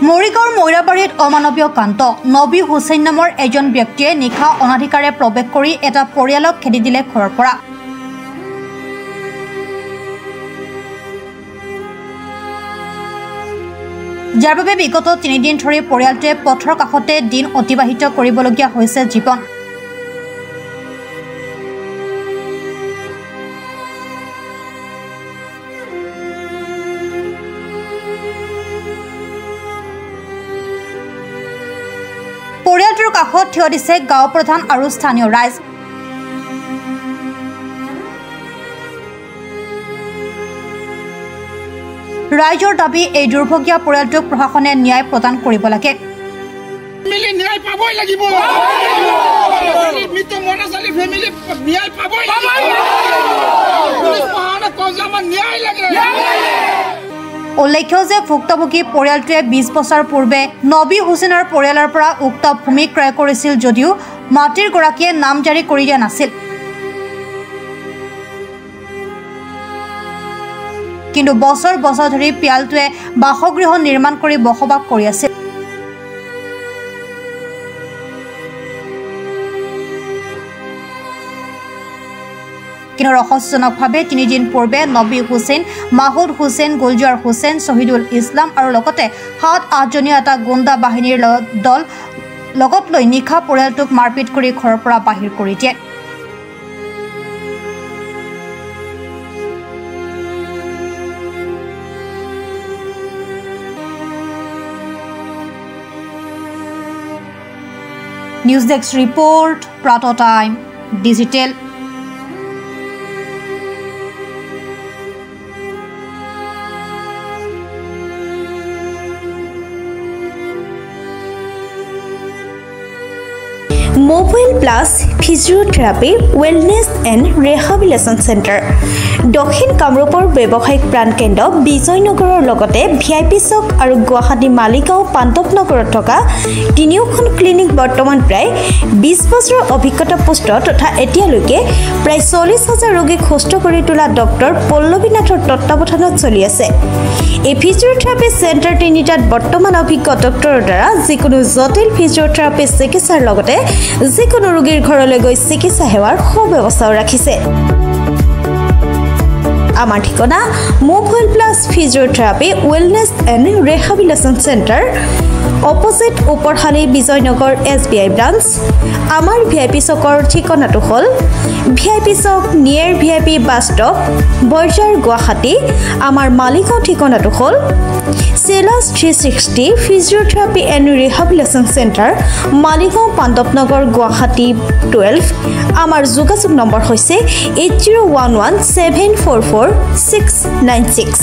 মৰিগাঁৱৰ মৈৰাবাৰীত অমানৱীয় কাণ্ড নবী হুছেইন নামৰ এজন ব্যক্তিয়ে নিশা অনাধিকাৰে প্ৰৱেশ কৰি এটা পৰিয়ালক খেদি দিলে ঘৰৰ পৰা। যাৰ বাবে বিগত ৩ দিন ধৰি পৰিয়ালটোৱে পথৰ কাষতে দিন অতিবাহিত কৰিবলগীয়া হৈছে জীৱন। পৰিয়ালটোৰ কাষত থিয় দিছে গাঁও প্ৰধান আৰু স্থানীয় ৰাইজ। ৰাইজৰ দাবী এই দুৰ্ভগীয়া পৰিয়ালটোক প্ৰশাসনে ন্যায় প্ৰদান কৰিব লাগে। উল্লেখ্য যে ভুক্তভোগী পৰিয়ালটোৱে ২০ বছৰ পূৰ্বে নবী হুছেইনৰ পৰিয়ালৰ পৰা উক্ত ভূমি ক্ৰয় কৰিছিল যদিও মাটিৰ গৰাকীয়ে নাম জাৰি কৰি দিয়া নাছিল। কিন্তু বছৰ বছৰ ধৰি পৰিয়ালটোৱে বাসগৃহ নিৰ্মাণ কৰি বসবাস কৰি আছিল। কিন্তু ৰহস্যজনকভাৱে ৩ দিন পূৰ্বে নবী হুছেইন, মাহুদ হুছেইন, গুলজাৰ হুছেইন, শ্বহীদুল ইছলাম আৰু লগতে ৭-৮জনীয়া এটা গুণ্ডা বাহিনীৰ দল লগত লৈ নিশা পৰিয়ালটোক মাৰপিট কৰি ঘৰৰ পৰা বাহিৰ কৰি দিয়ে। নিউজ ডেস্ক ৰিপৰ্ট, প্ৰাত time digital. Mobile plus physiotherapy wellness and rehabilitation centre দক্ষিণ কামৰূপৰ ব্যৱসায়িক প্ৰাণকেন্দ্ৰ বিজয়নগৰৰ লগতে VIP চক আৰু গুৱাহাটী মালিগাঁও পাণ্ডৱনগৰত থকা তিনিওখন ক্লিনিক বৰ্তমান প্ৰায় ২০ বছৰৰ অভিজ্ঞতা পুষ্ট তথা এতিয়ালৈকে প্ৰায় ৪০,০০০ ৰোগীক সুস্থ কৰি তোলা ডক্টৰ পল্লৱীনাথৰ তত্ত্বাৱধানত চলি আছে। এই ফিজিওথেৰাপি চেণ্টাৰ তিনিটাত বৰ্তমান অভিজ্ঞ ডক্টৰৰ দ্বাৰা যিকোনো জটিল ফিজিওথেৰাপি চিকিৎসাৰ লগতে যিকোনো ৰোগীৰ ঘৰলৈ গৈ চিকিৎসা সেৱাৰ সুব্যৱস্থাও ৰাখিছে। আমাৰ ঠিকনা mobile plus physiotherapy wellness and rehabilitation centre, opposite Uparhali Bijoynagar SBI branch. আমাৰ VIP চকৰ ঠিকনাটো হ'ল VIP চক near VIP bus stop, Borjhar, Guwahati. আমাৰ মালিগাঁও ঠিকনাটো হ'ল চেলাছ 360 physiotherapy and rehabilitation centre, Maligaon Pandavnagar, Guwahati 12। আমাৰ যোগাযোগ নম্বৰ হৈছে 8011744696।